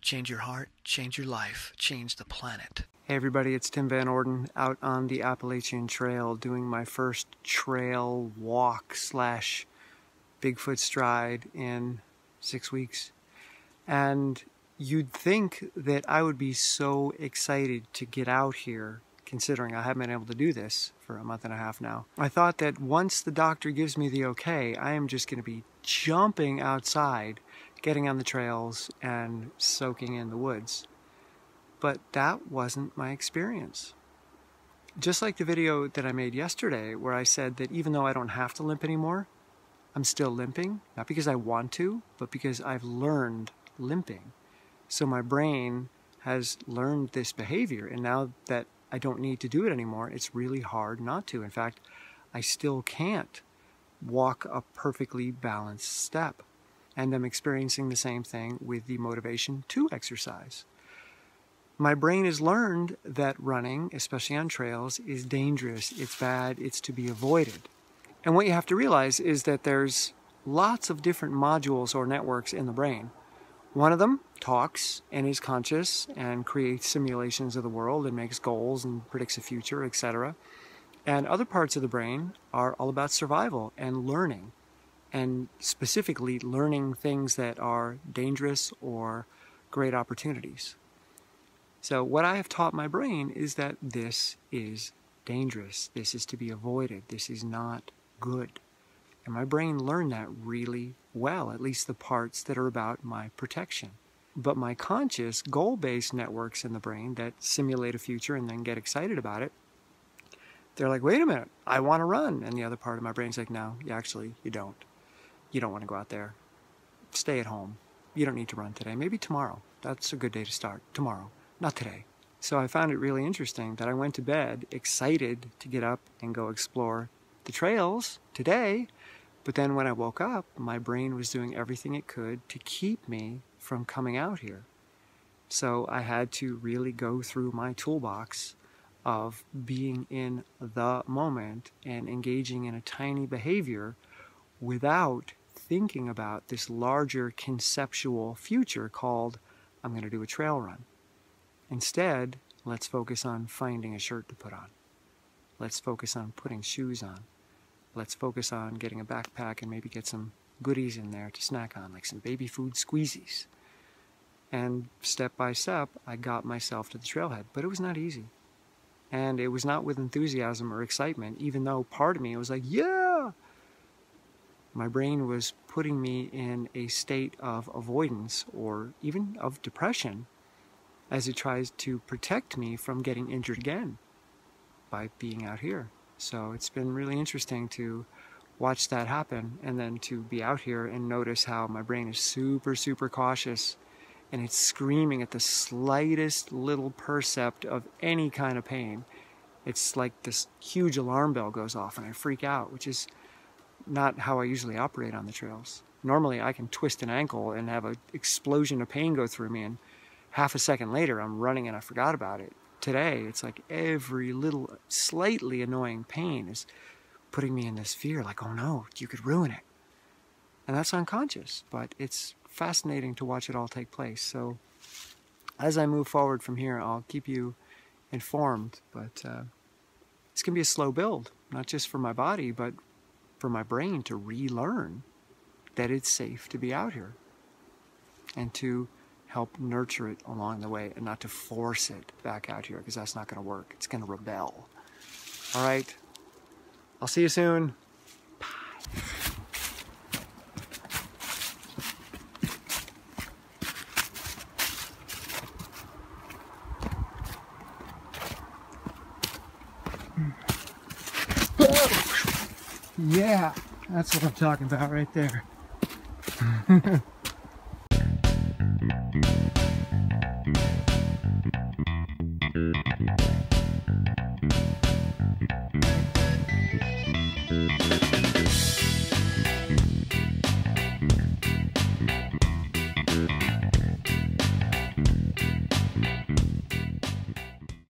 Change your heart, change your life, change the planet. Hey everybody, it's Tim Van Orden out on the Appalachian Trail doing my first trail walk / Bigfoot stride in 6 weeks. And you'd think that I would be so excited to get out here, considering I haven't been able to do this for a month and a half now. I thought that once the doctor gives me the okay, I am just going to be jumping outside, getting on the trails and soaking in the woods. But that wasn't my experience. Just like the video that I made yesterday where I said that even though I don't have to limp anymore, I'm still limping, not because I want to, but because I've learned limping. So my brain has learned this behavior, and now that I don't need to do it anymore, it's really hard not to. In fact, I still can't walk a perfectly balanced step. And I'm experiencing the same thing with the motivation to exercise. My brain has learned that running, especially on trails, is dangerous, it's bad, it's to be avoided. And what you have to realize is that there's lots of different modules or networks in the brain. One of them talks and is conscious and creates simulations of the world and makes goals and predicts the future, etc. And other parts of the brain are all about survival and learning, and specifically learning things that are dangerous or great opportunities. So what I have taught my brain is that this is dangerous, this is to be avoided, this is not good. And my brain learned that really well, at least the parts that are about my protection. But my conscious, goal-based networks in the brain that simulate a future and then get excited about it, they're like, wait a minute, I want to run. And the other part of my brain's like, no, actually, you don't. You don't want to go out there. Stay at home. You don't need to run today. Maybe tomorrow. That's a good day to start. Tomorrow. Not today. So I found it really interesting that I went to bed excited to get up and go explore the trails today, but then when I woke up, my brain was doing everything it could to keep me from coming out here. So I had to really go through my toolbox of being in the moment and engaging in a tiny behavior without thinking about this larger conceptual future called, I'm going to do a trail run. Instead, let's focus on finding a shirt to put on. Let's focus on putting shoes on. Let's focus on getting a backpack and maybe get some goodies in there to snack on, like some baby food squeezies. And step by step, I got myself to the trailhead, but it was not easy. And it was not with enthusiasm or excitement, even though part of me was like, yeah! My brain was putting me in a state of avoidance or even of depression as it tries to protect me from getting injured again by being out here. So it's been really interesting to watch that happen and then to be out here and notice how my brain is super, super cautious and it's screaming at the slightest little percept of any kind of pain. It's like this huge alarm bell goes off and I freak out, which is not how I usually operate on the trails. Normally I can twist an ankle and have an explosion of pain go through me, and half a second later I'm running and I forgot about it. Today it's like every little slightly annoying pain is putting me in this fear, like, oh no, you could ruin it. And that's unconscious, but it's fascinating to watch it all take place. So as I move forward from here, I'll keep you informed, but it's going to be a slow build, not just for my body, but for my brain to relearn that it's safe to be out here and to help nurture it along the way and not to force it back out here, because that's not going to work. It's going to rebel. All right. I'll see you soon. Bye. Yeah, that's what I'm talking about right there.